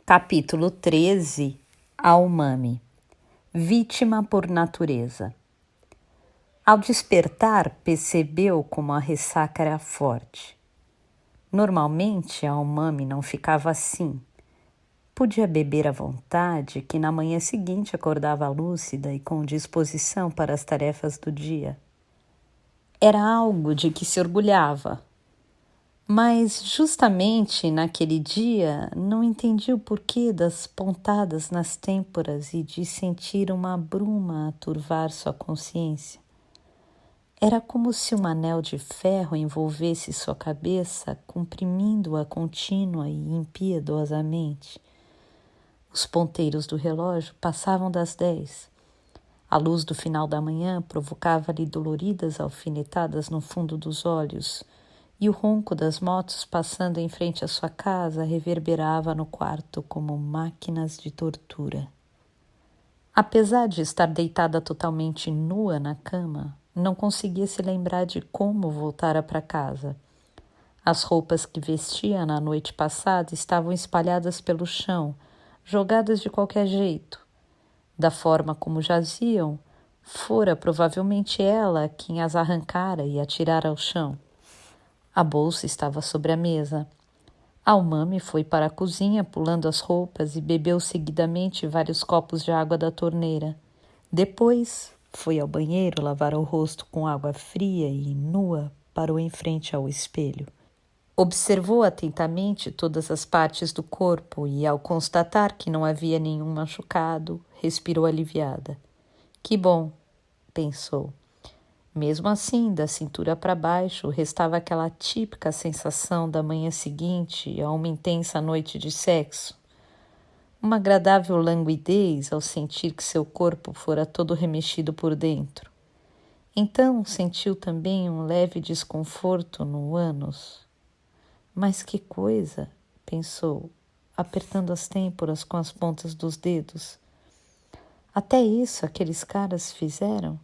Capítulo 13. Ao-Mami. Vítima por natureza. Ao despertar, percebeu como a ressaca era forte. Normalmente, a Ao-Mami não ficava assim. Podia beber à vontade, que na manhã seguinte acordava lúcida e com disposição para as tarefas do dia. Era algo de que se orgulhava. Mas, justamente naquele dia, não entendi o porquê das pontadas nas têmporas e de sentir uma bruma a turvar sua consciência. Era como se um anel de ferro envolvesse sua cabeça, comprimindo-a contínua e impiedosamente. Os ponteiros do relógio passavam das 10. A luz do final da manhã provocava-lhe doloridas alfinetadas no fundo dos olhos, e o ronco das motos passando em frente à sua casa reverberava no quarto como máquinas de tortura. Apesar de estar deitada totalmente nua na cama, não conseguia se lembrar de como voltara para casa. As roupas que vestia na noite passada estavam espalhadas pelo chão, jogadas de qualquer jeito. Da forma como jaziam, fora provavelmente ela quem as arrancara e atirara ao chão. A bolsa estava sobre a mesa. Ao-Mami foi para a cozinha pulando as roupas e bebeu seguidamente vários copos de água da torneira. Depois foi ao banheiro lavar o rosto com água fria e, nua, parou em frente ao espelho. Observou atentamente todas as partes do corpo e, ao constatar que não havia nenhum machucado, respirou aliviada. Que bom, pensou. Mesmo assim, da cintura para baixo, restava aquela típica sensação da manhã seguinte a uma intensa noite de sexo. Uma agradável languidez ao sentir que seu corpo fora todo remexido por dentro. Então sentiu também um leve desconforto no ânus. Mas que coisa, pensou, apertando as têmporas com as pontas dos dedos. Até isso aqueles caras fizeram?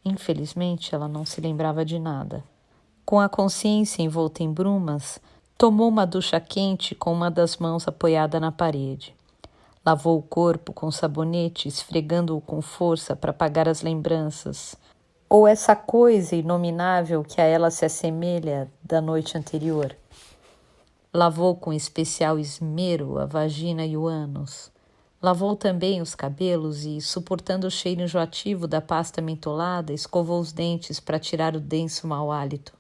Infelizmente, ela não se lembrava de nada. Com a consciência envolta em brumas, tomou uma ducha quente com uma das mãos apoiada na parede. Lavou o corpo com sabonete, esfregando-o com força para apagar as lembranças, ou essa coisa inominável que a ela se assemelha da noite anterior. Lavou com especial esmero a vagina e o ânus. Lavou também os cabelos e, suportando o cheiro enjoativo da pasta mentolada, escovou os dentes para tirar o denso mau hálito.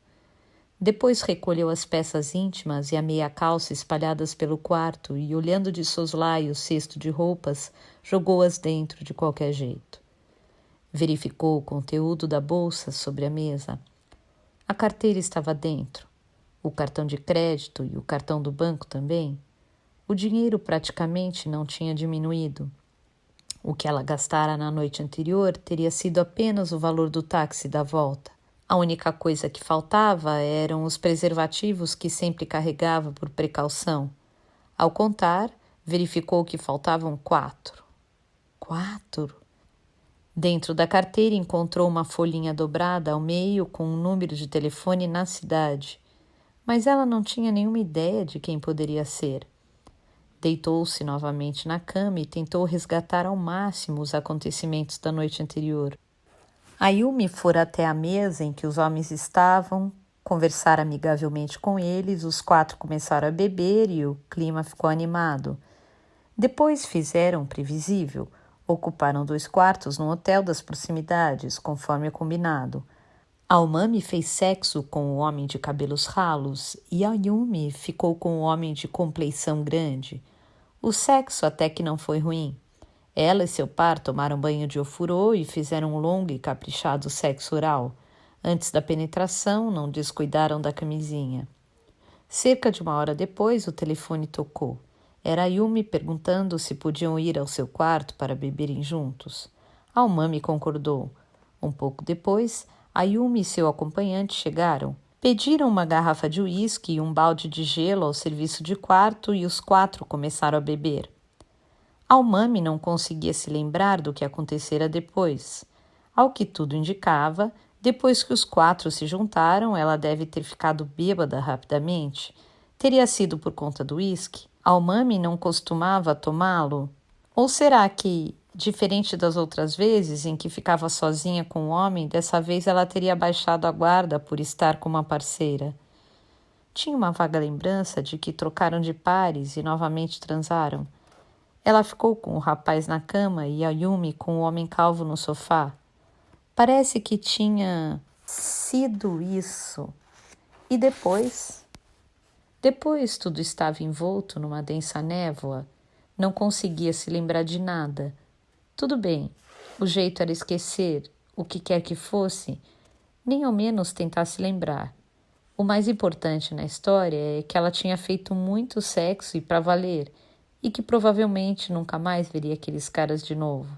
Depois recolheu as peças íntimas e a meia calça espalhadas pelo quarto e, olhando de soslaio o cesto de roupas, jogou-as dentro de qualquer jeito. Verificou o conteúdo da bolsa sobre a mesa. A carteira estava dentro, o cartão de crédito e o cartão do banco também. O dinheiro praticamente não tinha diminuído. O que ela gastara na noite anterior teria sido apenas o valor do táxi da volta. A única coisa que faltava eram os preservativos que sempre carregava por precaução. Ao contar, verificou que faltavam 4. 4? Dentro da carteira encontrou uma folhinha dobrada ao meio com um número de telefone na cidade. Mas ela não tinha nenhuma ideia de quem poderia ser. Deitou-se novamente na cama e tentou resgatar ao máximo os acontecimentos da noite anterior. Ayumi fora até a mesa em que os homens estavam, conversar amigavelmente com eles, os 4 começaram a beber e o clima ficou animado. Depois fizeram o previsível, ocuparam 2 quartos num hotel das proximidades, conforme combinado. Ao-Mami fez sexo com o homem de cabelos ralos e Ayumi ficou com o homem de compleição grande. O sexo até que não foi ruim. Ela e seu par tomaram banho de ofurô e fizeram um longo e caprichado sexo oral. Antes da penetração, não descuidaram da camisinha. Cerca de 1 hora depois, o telefone tocou. Era Ayumi perguntando se podiam ir ao seu quarto para beberem juntos. Ao-Mami concordou. Um pouco depois, Ayumi e seu acompanhante chegaram. Pediram uma garrafa de uísque e um balde de gelo ao serviço de quarto e os 4 começaram a beber. Ao-Mami não conseguia se lembrar do que acontecera depois. Ao que tudo indicava, depois que os 4 se juntaram, ela deve ter ficado bêbada rapidamente. Teria sido por conta do uísque? Almami não costumava tomá-lo? Ou será que, diferente das outras vezes em que ficava sozinha com o homem, dessa vez ela teria baixado a guarda por estar com uma parceira? Tinha uma vaga lembrança de que trocaram de pares e novamente transaram. Ela ficou com o rapaz na cama e a Yumi com o homem calvo no sofá. Parece que tinha sido isso. E depois? Depois tudo estava envolto numa densa névoa. Não conseguia se lembrar de nada. Tudo bem, o jeito era esquecer, o que quer que fosse, nem ao menos tentar se lembrar. O mais importante na história é que ela tinha feito muito sexo e para valer, e que provavelmente nunca mais veria aqueles caras de novo.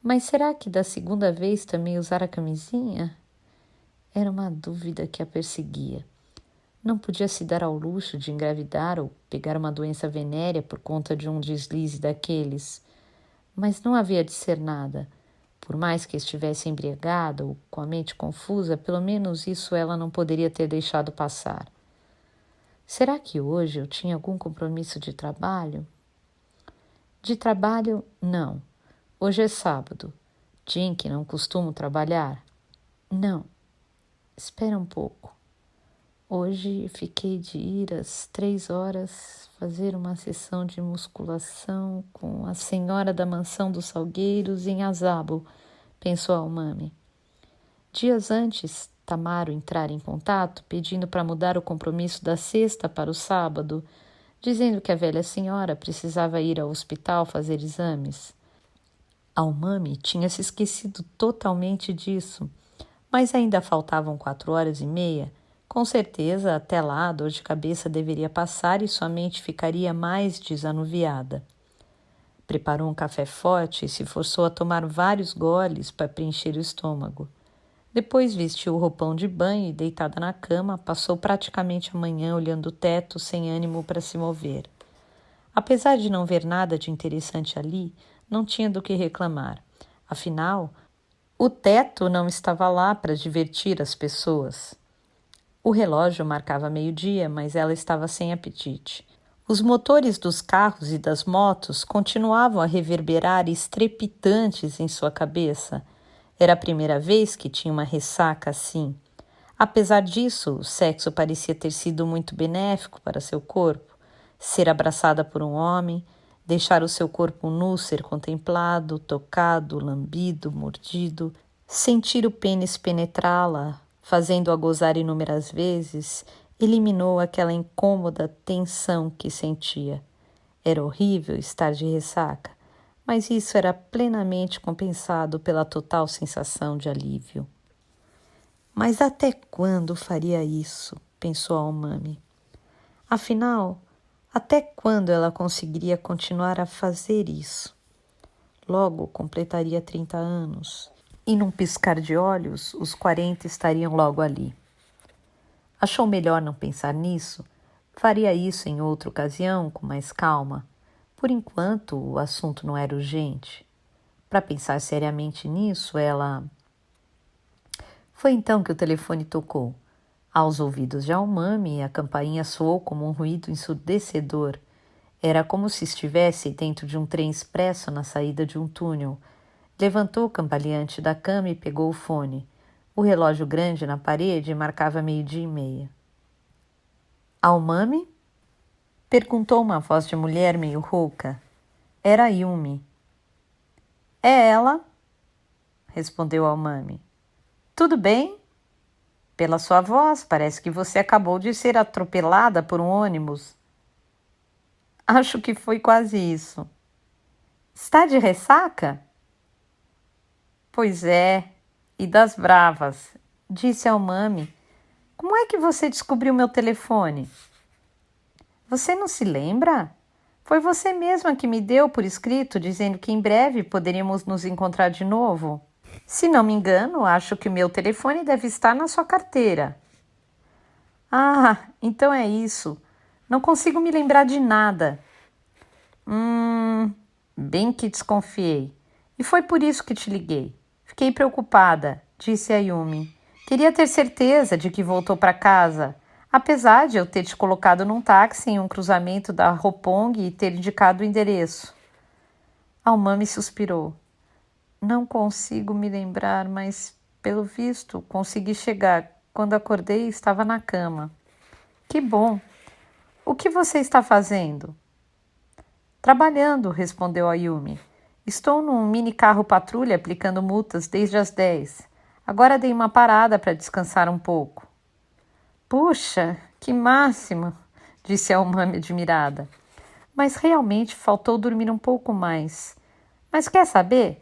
Mas será que da segunda vez também usara a camisinha? Era uma dúvida que a perseguia. Não podia se dar ao luxo de engravidar ou pegar uma doença venérea por conta de um deslize daqueles. Mas não havia de ser nada. Por mais que estivesse embriagada ou com a mente confusa, pelo menos isso ela não poderia ter deixado passar. Será que hoje eu tinha algum compromisso de trabalho? De trabalho, não. Hoje é sábado. Dia em que não costumo trabalhar? Não. Espera um pouco. Hoje fiquei de ir às 3 horas fazer uma sessão de musculação com a senhora da mansão dos Salgueiros em Azabo, pensou Almami. Dias antes, Tamaro entrara em contato pedindo para mudar o compromisso da sexta para o sábado, dizendo que a velha senhora precisava ir ao hospital fazer exames. Almami tinha se esquecido totalmente disso, mas ainda faltavam 4h30. Com certeza, até lá, a dor de cabeça deveria passar e sua mente ficaria mais desanuviada. Preparou um café forte e se forçou a tomar vários goles para preencher o estômago. Depois vestiu o roupão de banho e, deitada na cama, passou praticamente a manhã olhando o teto sem ânimo para se mover. Apesar de não ver nada de interessante ali, não tinha do que reclamar. Afinal, o teto não estava lá para divertir as pessoas. O relógio marcava 12h, mas ela estava sem apetite. Os motores dos carros e das motos continuavam a reverberar estrepitantes em sua cabeça. Era a primeira vez que tinha uma ressaca assim. Apesar disso, o sexo parecia ter sido muito benéfico para seu corpo. Ser abraçada por um homem, deixar o seu corpo nu ser contemplado, tocado, lambido, mordido, sentir o pênis penetrá-la, fazendo-a gozar inúmeras vezes, eliminou aquela incômoda tensão que sentia. Era horrível estar de ressaca, mas isso era plenamente compensado pela total sensação de alívio. Mas até quando faria isso? Pensou Almami. Afinal, até quando ela conseguiria continuar a fazer isso? Logo completaria 30 anos. E num piscar de olhos, os 40 estariam logo ali. Achou melhor não pensar nisso? Faria isso em outra ocasião, com mais calma. Por enquanto, o assunto não era urgente. Para pensar seriamente nisso, ela... Foi então que o telefone tocou. Aos ouvidos de Almami, a campainha soou como um ruído ensurdecedor. Era como se estivesse dentro de um trem expresso na saída de um túnel. Levantou cambaleante da cama e pegou o fone. O relógio grande na parede marcava 12h30. Almami? Perguntou uma voz de mulher meio rouca. Era Yumi. É ela? Respondeu Almami. Tudo bem? Pela sua voz, parece que você acabou de ser atropelada por um ônibus. Acho que foi quase isso. Está de ressaca? Pois é, e das bravas, disse Almami. Como é que você descobriu meu telefone? Você não se lembra? Foi você mesma que me deu por escrito, dizendo que em breve poderíamos nos encontrar de novo. Se não me engano, acho que o meu telefone deve estar na sua carteira. Ah, então é isso. Não consigo me lembrar de nada. Bem que desconfiei. E foi por isso que te liguei. Fiquei preocupada, disse a Yumi. Queria ter certeza de que voltou para casa. Apesar de eu ter te colocado num táxi em um cruzamento da Roppongi e ter indicado o endereço. Almami suspirou. Não consigo me lembrar, mas, pelo visto, consegui chegar. Quando acordei, estava na cama. Que bom! O que você está fazendo? Trabalhando, respondeu Ayumi. Estou num mini carro patrulha aplicando multas desde as 10. Agora dei uma parada para descansar um pouco. Puxa, que máximo, disse a Umami admirada. Mas realmente faltou dormir um pouco mais. Mas quer saber?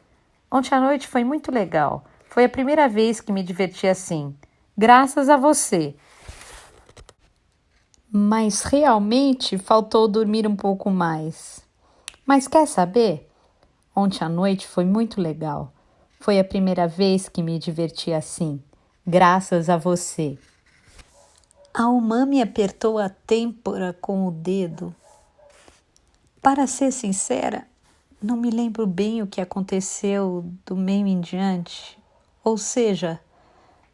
Ontem à noite foi muito legal. Foi a primeira vez que me diverti assim. Graças a você. Mas realmente faltou dormir um pouco mais. Mas quer saber? Ontem à noite foi muito legal. Foi a primeira vez que me diverti assim. Graças a você. A Umami apertou a têmpora com o dedo. Para ser sincera, não me lembro bem o que aconteceu do meio em diante. Ou seja,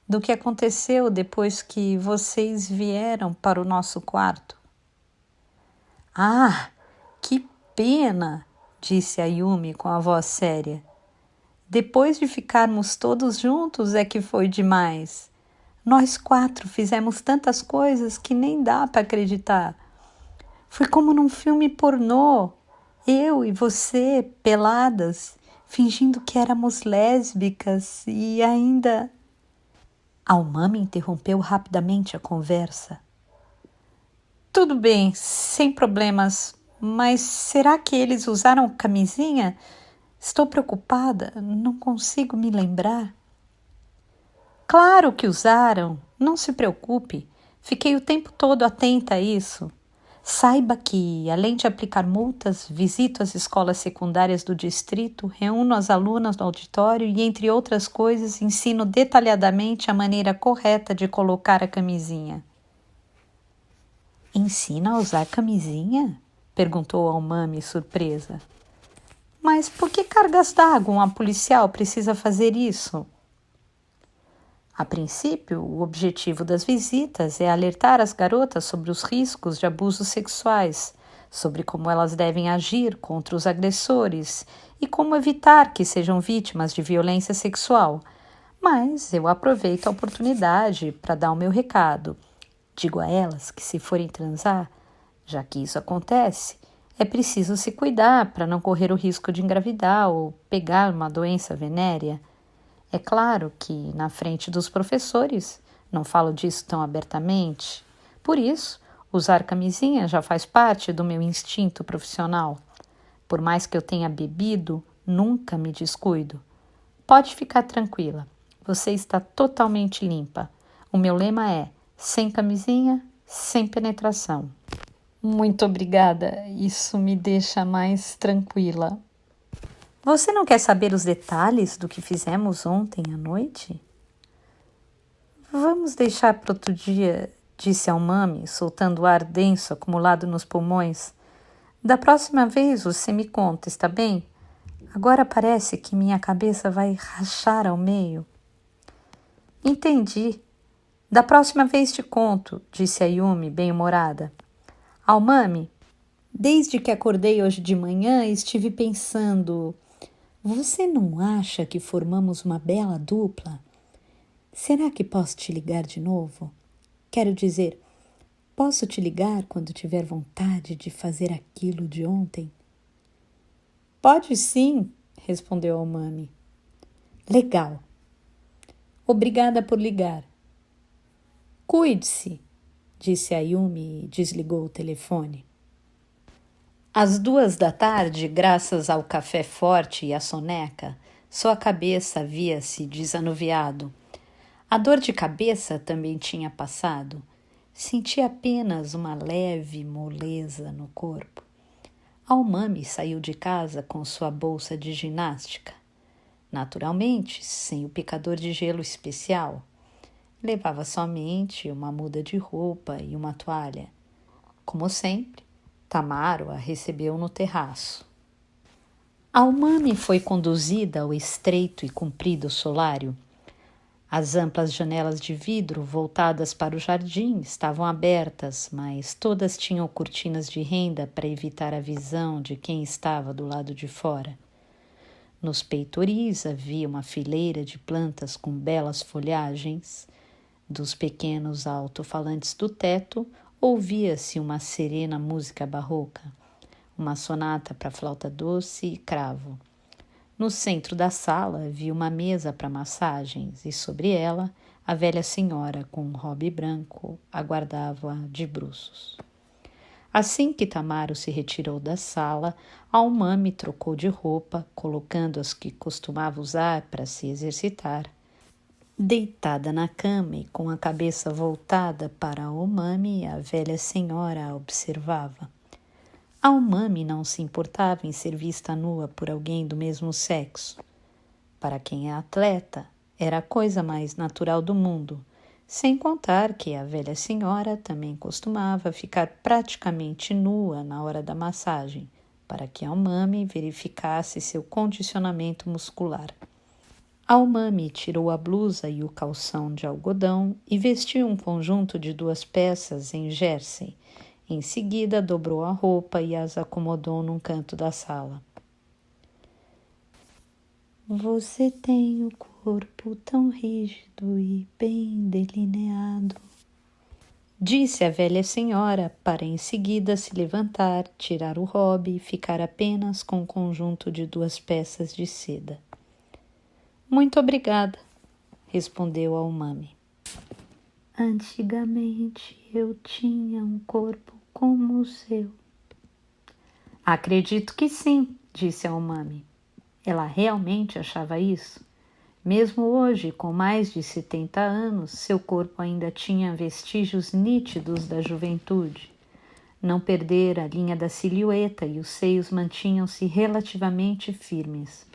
do que aconteceu depois que vocês vieram para o nosso quarto. Ah, que pena, disse a Yumi com a voz séria. Depois de ficarmos todos juntos é que foi demais. Nós 4 fizemos tantas coisas que nem dá para acreditar. Foi como num filme pornô. Eu e você, peladas, fingindo que éramos lésbicas e ainda... A Umami interrompeu rapidamente a conversa. Tudo bem, sem problemas, mas será que eles usaram camisinha? Estou preocupada, não consigo me lembrar. Claro que usaram, não se preocupe. Fiquei o tempo todo atenta a isso. Saiba que, além de aplicar multas, visito as escolas secundárias do distrito, reúno as alunas no auditório e, entre outras coisas, ensino detalhadamente a maneira correta de colocar a camisinha. Ensina a usar camisinha? Perguntou a Umami, surpresa. Mas por que cargas d'água uma policial precisa fazer isso? A princípio, o objetivo das visitas é alertar as garotas sobre os riscos de abusos sexuais, sobre como elas devem agir contra os agressores e como evitar que sejam vítimas de violência sexual. Mas eu aproveito a oportunidade para dar o meu recado. Digo a elas que, se forem transar, já que isso acontece, é preciso se cuidar para não correr o risco de engravidar ou pegar uma doença venérea. É claro que, na frente dos professores, não falo disso tão abertamente. Por isso, usar camisinha já faz parte do meu instinto profissional. Por mais que eu tenha bebido, nunca me descuido. Pode ficar tranquila, você está totalmente limpa. O meu lema é: sem camisinha, sem penetração. Muito obrigada, isso me deixa mais tranquila. Você não quer saber os detalhes do que fizemos ontem à noite? Vamos deixar para outro dia, disse a Umami, soltando o ar denso acumulado nos pulmões. Da próxima vez você me conta, está bem? Agora parece que minha cabeça vai rachar ao meio. Entendi. Da próxima vez te conto, disse a Yumi, bem-humorada. Umami, desde que acordei hoje de manhã, estive pensando... Você não acha que formamos uma bela dupla? Será que posso te ligar de novo? Quero dizer, posso te ligar quando tiver vontade de fazer aquilo de ontem? Pode sim, respondeu a Umami. Legal. Obrigada por ligar. Cuide-se, disse a Yumi e desligou o telefone. Às 2 da tarde, graças ao café forte e à soneca, sua cabeça havia se desanuviado. A dor de cabeça também tinha passado. Sentia apenas uma leve moleza no corpo. A Umami saiu de casa com sua bolsa de ginástica. Naturalmente, sem o picador de gelo especial. Levava somente uma muda de roupa e uma toalha. Como sempre, Tamaro a recebeu no terraço. A Umami foi conduzida ao estreito e comprido solário. As amplas janelas de vidro voltadas para o jardim estavam abertas, mas todas tinham cortinas de renda para evitar a visão de quem estava do lado de fora. Nos peitoris havia uma fileira de plantas com belas folhagens. Dos pequenos alto-falantes do teto ouvia-se uma serena música barroca, uma sonata para flauta doce e cravo. No centro da sala havia uma mesa para massagens e sobre ela a velha senhora com um robe branco aguardava de bruços. Assim que Tamaro se retirou da sala, Almami trocou de roupa, colocando as que costumava usar para se exercitar. Deitada na cama e com a cabeça voltada para Almami, a velha senhora a observava. Almami não se importava em ser vista nua por alguém do mesmo sexo. Para quem é atleta, era a coisa mais natural do mundo, sem contar que a velha senhora também costumava ficar praticamente nua na hora da massagem, para que Almami verificasse seu condicionamento muscular. Almami tirou a blusa e o calção de algodão e vestiu um conjunto de 2 peças em jersey. Em seguida, dobrou a roupa e as acomodou num canto da sala. Você tem o corpo tão rígido e bem delineado, disse a velha senhora, para em seguida se levantar, tirar o robe e ficar apenas com um conjunto de 2 peças de seda. Muito obrigada, respondeu Almami. Antigamente eu tinha um corpo como o seu. Acredito que sim, disse Almami. Ela realmente achava isso? Mesmo hoje, com mais de 70 anos, seu corpo ainda tinha vestígios nítidos da juventude. Não perdera a linha da silhueta e os seios mantinham-se relativamente firmes.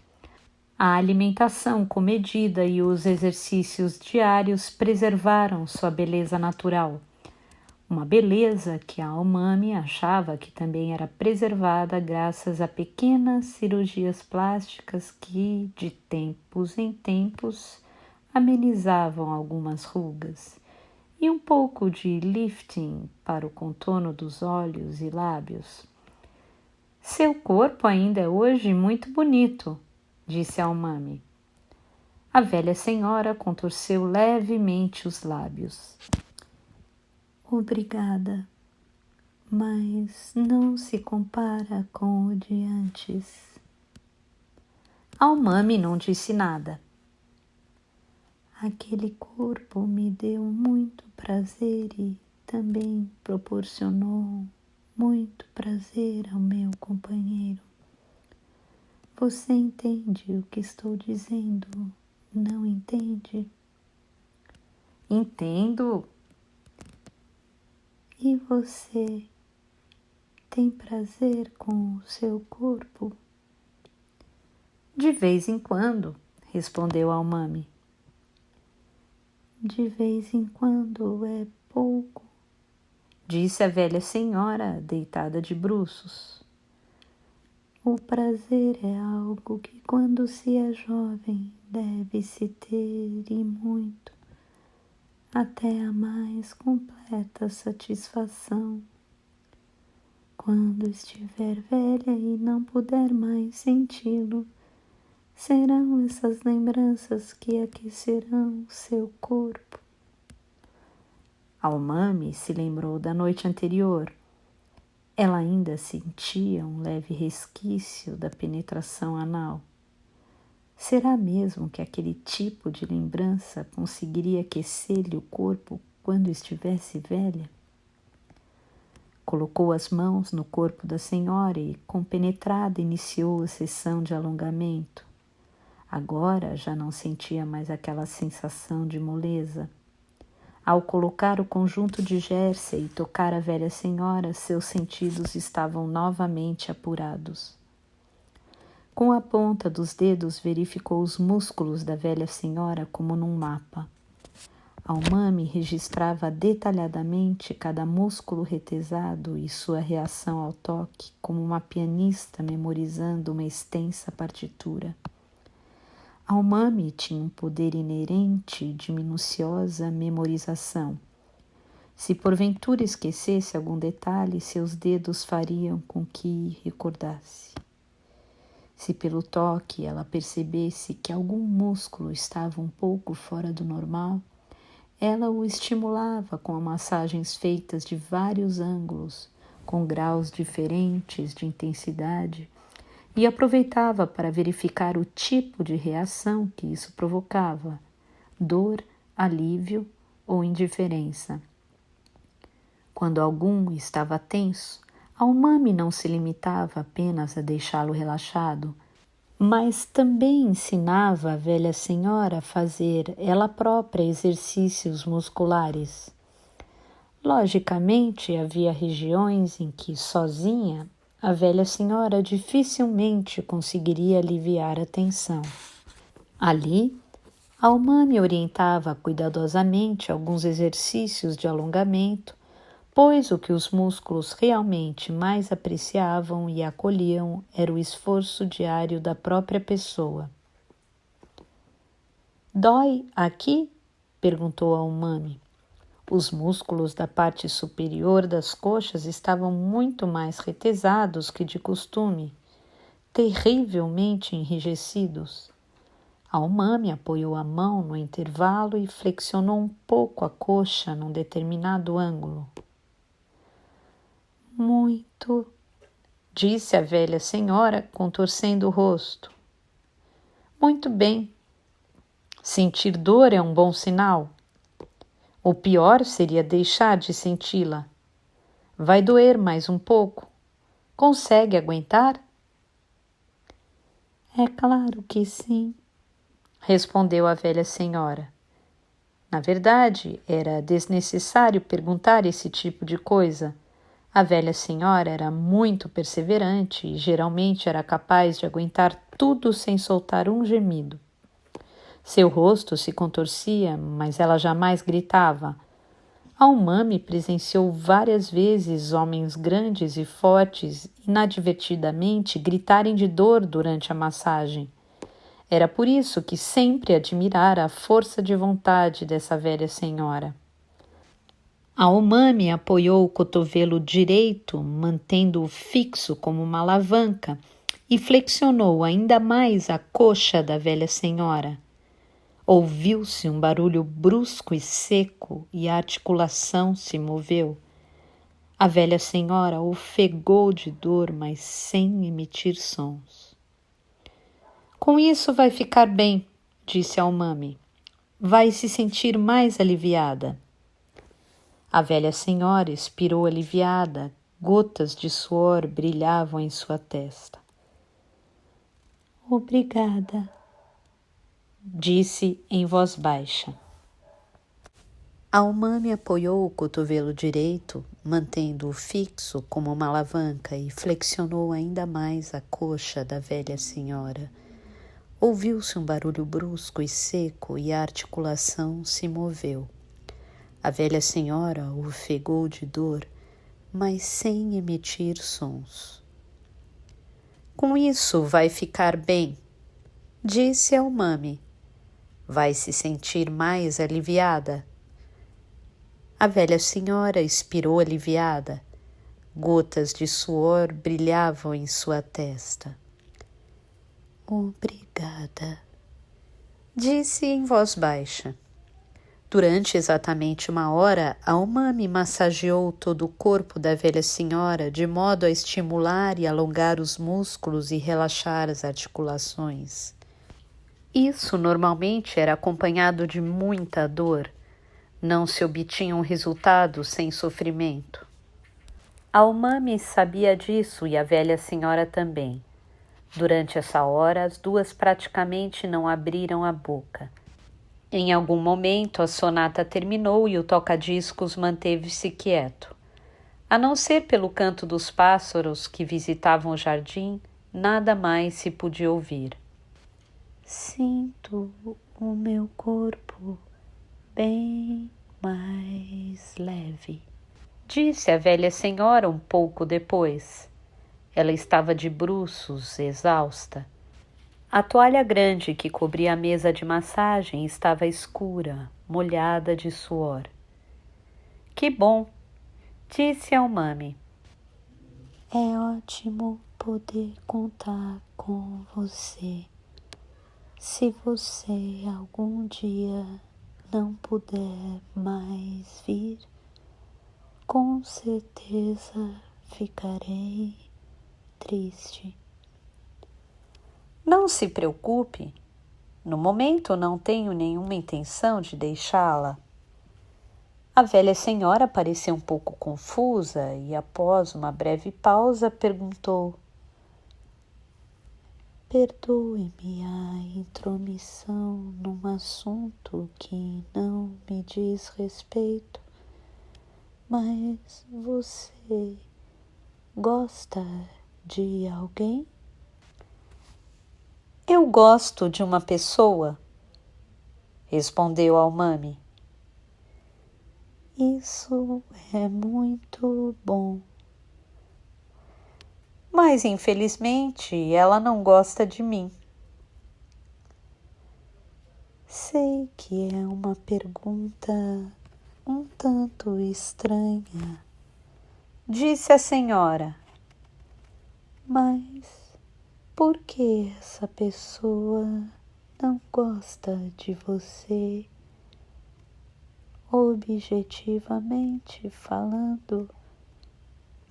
A alimentação comedida e os exercícios diários preservaram sua beleza natural. Uma beleza que a Almami achava que também era preservada graças a pequenas cirurgias plásticas que, de tempos em tempos, amenizavam algumas rugas e um pouco de lifting para o contorno dos olhos e lábios. Seu corpo ainda é hoje muito bonito, disse Almami. A velha senhora contorceu levemente os lábios. Obrigada, mas não se compara com o de antes. Almami não disse nada. Aquele corpo me deu muito prazer e também proporcionou muito prazer ao meu companheiro. Você entende o que estou dizendo, não entende? Entendo. E você tem prazer com o seu corpo? De vez em quando, respondeu Almami. De vez em quando é pouco, disse a velha senhora, deitada de bruços. O prazer é algo que, quando se é jovem, deve-se ter e muito, até a mais completa satisfação. Quando estiver velha e não puder mais senti-lo, serão essas lembranças que aquecerão seu corpo. Almami se lembrou da noite anterior. Ela ainda sentia um leve resquício da penetração anal. Será mesmo que aquele tipo de lembrança conseguiria aquecer-lhe o corpo quando estivesse velha? Colocou as mãos no corpo da senhora e, compenetrada, iniciou a sessão de alongamento. Agora já não sentia mais aquela sensação de moleza. Ao colocar o conjunto de jersey e tocar a velha senhora, seus sentidos estavam novamente apurados. Com a ponta dos dedos verificou os músculos da velha senhora como num mapa. Almami registrava detalhadamente cada músculo retesado e sua reação ao toque, como uma pianista memorizando uma extensa partitura. Almami tinha um poder inerente de minuciosa memorização. Se porventura esquecesse algum detalhe, seus dedos fariam com que recordasse. Se pelo toque ela percebesse que algum músculo estava um pouco fora do normal, ela o estimulava com massagens feitas de vários ângulos, com graus diferentes de intensidade, e aproveitava para verificar o tipo de reação que isso provocava: dor, alívio ou indiferença. Quando algum estava tenso, Almami não se limitava apenas a deixá-lo relaxado, mas também ensinava a velha senhora a fazer ela própria exercícios musculares. Logicamente, havia regiões em que, sozinha, a velha senhora dificilmente conseguiria aliviar a tensão. Ali, Almami orientava cuidadosamente alguns exercícios de alongamento, pois o que os músculos realmente mais apreciavam e acolhiam era o esforço diário da própria pessoa. "Dói aqui?" perguntou Almami. Os músculos da parte superior das coxas estavam muito mais retesados que de costume, terrivelmente enrijecidos. Almami apoiou a mão no intervalo e flexionou um pouco a coxa num determinado ângulo. "Muito", disse a velha senhora, contorcendo o rosto. "Muito bem. Sentir dor é um bom sinal. O pior seria deixar de senti-la. Vai doer mais um pouco. Consegue aguentar?" "É claro que sim", respondeu a velha senhora. Na verdade, era desnecessário perguntar esse tipo de coisa. A velha senhora era muito perseverante e geralmente era capaz de aguentar tudo sem soltar um gemido. Seu rosto se contorcia, mas ela jamais gritava. Almami presenciou várias vezes homens grandes e fortes inadvertidamente gritarem de dor durante a massagem. Era por isso que sempre admirara a força de vontade dessa velha senhora. Almami apoiou o cotovelo direito, mantendo-o fixo como uma alavanca, e flexionou ainda mais a coxa da velha senhora. Ouviu-se um barulho brusco e seco e a articulação se moveu. A velha senhora ofegou de dor, mas sem emitir sons. "Com isso vai ficar bem", disse Almami. "Vai se sentir mais aliviada." A velha senhora expirou aliviada, gotas de suor brilhavam em sua testa. "Obrigada", disse em voz baixa. Almami apoiou o cotovelo direito, mantendo-o fixo como uma alavanca, e flexionou ainda mais a coxa da velha senhora. Ouviu-se um barulho brusco e seco e a articulação se moveu. A velha senhora ofegou de dor, mas sem emitir sons. "Com isso vai ficar bem", disse Almami. "Vai se sentir mais aliviada." A velha senhora expirou aliviada. Gotas de suor brilhavam em sua testa. "Obrigada", disse em voz baixa. Durante exatamente 1 hora, Almami massageou todo o corpo da velha senhora de modo a estimular e alongar os músculos e relaxar as articulações. Isso normalmente era acompanhado de muita dor. Não se obtinha um resultado sem sofrimento. Almami sabia disso e a velha senhora também. Durante essa hora, as duas praticamente não abriram a boca. Em algum momento, a sonata terminou e o toca-discos manteve-se quieto. A não ser pelo canto dos pássaros que visitavam o jardim, nada mais se podia ouvir. "Sinto o meu corpo bem mais leve", disse a velha senhora um pouco depois. Ela estava de bruços, exausta. A toalha grande que cobria a mesa de massagem estava escura, molhada de suor. Que bom, disse Almami. É ótimo poder contar com você. Se você algum dia não puder mais vir, com certeza ficarei triste. Não se preocupe. No momento não tenho nenhuma intenção de deixá-la. A velha senhora parecia um pouco confusa e, após uma breve pausa, perguntou: Perdoe-me a intromissão num assunto que não me diz respeito, mas você gosta de alguém? Eu gosto de uma pessoa, respondeu Almami. Isso é muito bom. Mas, infelizmente, ela não gosta de mim. Sei que é uma pergunta um tanto estranha, Disse a senhora. mas por que essa pessoa não gosta de você? Objetivamente falando,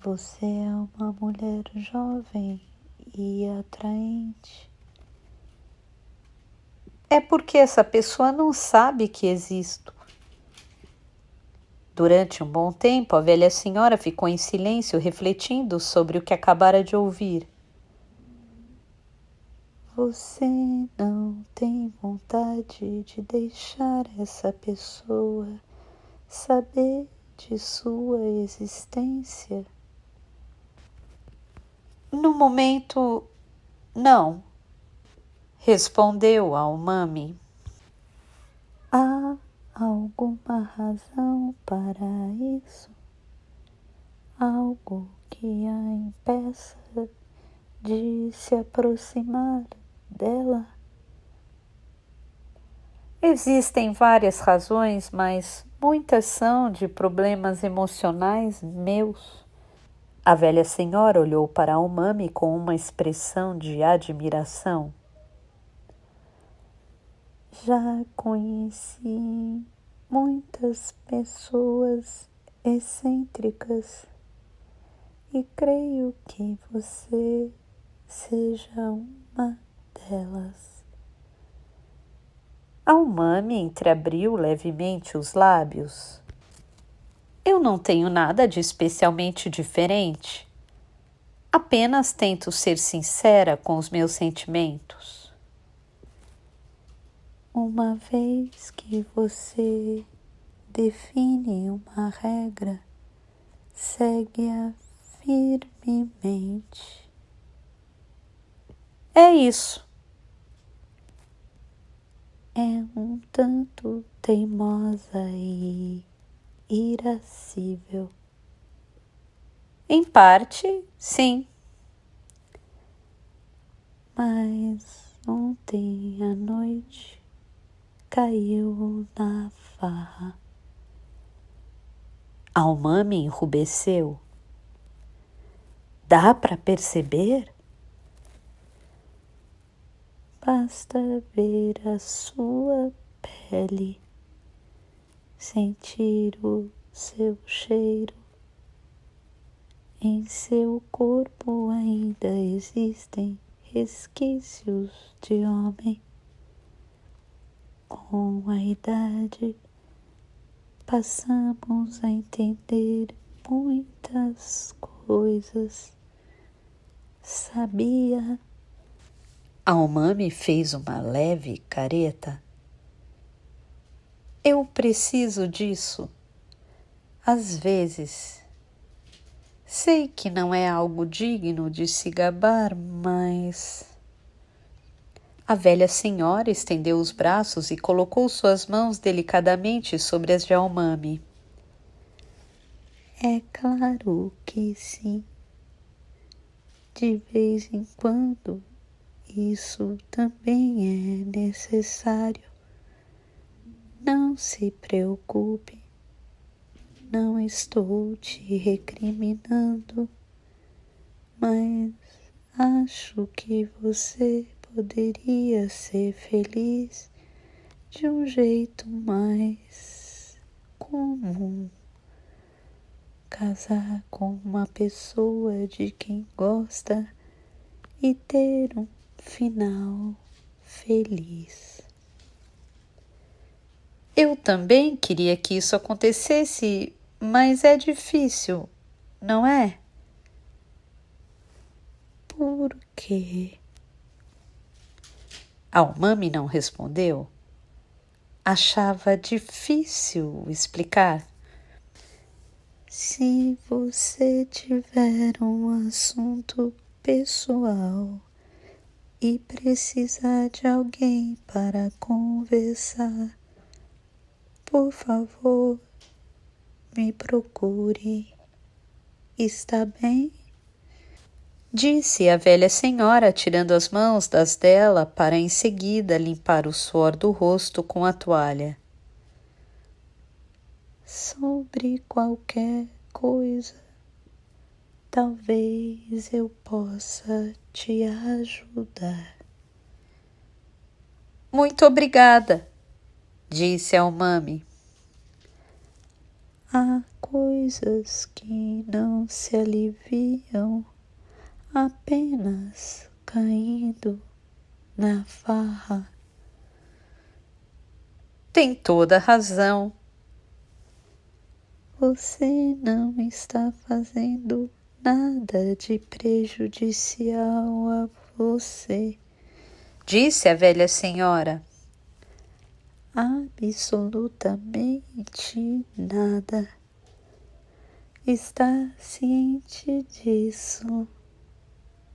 você é uma mulher jovem e atraente. É porque essa pessoa não sabe que existo. Durante um bom tempo, a velha senhora ficou em silêncio, refletindo sobre o que acabara de ouvir. Você não tem vontade de deixar essa pessoa saber de sua existência? No momento, não, respondeu Almami. Há alguma razão para isso? Algo que a impeça de se aproximar dela? Existem várias razões, mas muitas são de problemas emocionais meus. A velha senhora olhou para Almami com uma expressão de admiração. Já conheci muitas pessoas excêntricas e creio que você seja uma delas. Almami entreabriu levemente os lábios. Eu não tenho nada de especialmente diferente. Apenas tento ser sincera com os meus sentimentos. Uma vez que você define uma regra, segue-a firmemente. É isso. É um tanto teimosa e irascível. Em parte, sim. Mas ontem à noite caiu na farra. Almami enrubesceu. Dá para perceber? Basta ver a sua pele, sentir o seu cheiro. Em seu corpo ainda existem resquícios de homem. Com a idade, passamos a entender muitas coisas. Sabia? Almami fez uma leve careta. Eu preciso disso. Às vezes. Sei que não é algo digno de se gabar, mas... A velha senhora estendeu os braços e colocou suas mãos delicadamente sobre as de Almami. É claro que sim. De vez em quando isso também é necessário. Não se preocupe, não estou te recriminando, mas acho que você poderia ser feliz de um jeito mais comum. Casar com uma pessoa de quem gosta e ter um final feliz. Eu também queria que isso acontecesse, mas é difícil, não é? Por quê? Almami não respondeu. Achava difícil explicar. Se você tiver um assunto pessoal e precisar de alguém para conversar, por favor, me procure. Está bem? Disse a velha senhora, tirando as mãos das dela para em seguida limpar o suor do rosto com a toalha. Sobre qualquer coisa, talvez eu possa te ajudar. Muito obrigada, disse Almami. Há coisas que não se aliviam apenas caindo na farra. Tem toda a razão. Você não está fazendo nada de prejudicial a você. Disse a velha senhora. Absolutamente nada. Está ciente disso,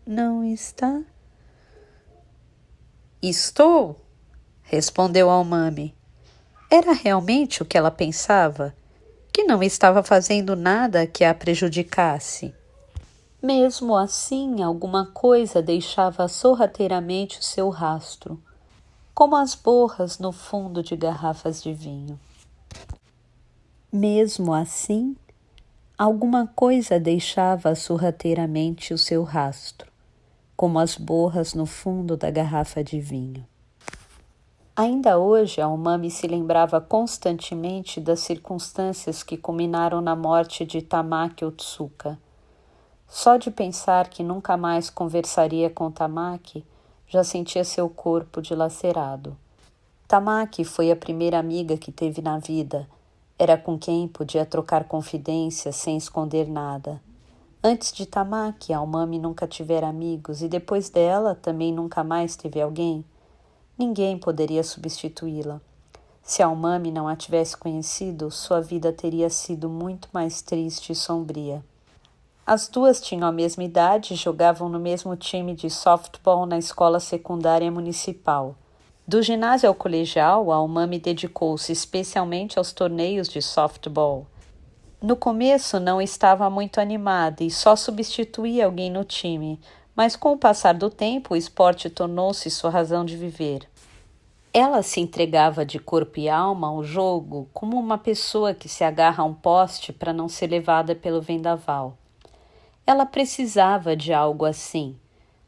não está? Estou, respondeu Almami. Era realmente o que ela pensava, que não estava fazendo nada que a prejudicasse. Mesmo assim, alguma coisa deixava sorrateiramente o seu rastro, como as borras no fundo de garrafas de vinho. Mesmo assim, alguma coisa deixava sorrateiramente o seu rastro, como as borras no fundo da garrafa de vinho. Ainda hoje, Almami se lembrava constantemente das circunstâncias que culminaram na morte de Tamaki Otsuka. Só de pensar que nunca mais conversaria com Tamaki, já sentia seu corpo dilacerado. Tamaki foi a primeira amiga que teve na vida. Era com quem podia trocar confidências sem esconder nada. Antes de Tamaki, Almami nunca tivera amigos e depois dela também nunca mais teve alguém. Ninguém poderia substituí-la. Se Almami não a tivesse conhecido, sua vida teria sido muito mais triste e sombria. As duas tinham a mesma idade e jogavam no mesmo time de softball na escola secundária municipal. Do ginásio ao colegial, Almami dedicou-se especialmente aos torneios de softball. No começo não estava muito animada e só substituía alguém no time, mas com o passar do tempo o esporte tornou-se sua razão de viver. Ela se entregava de corpo e alma ao jogo como uma pessoa que se agarra a um poste para não ser levada pelo vendaval. Ela precisava de algo assim.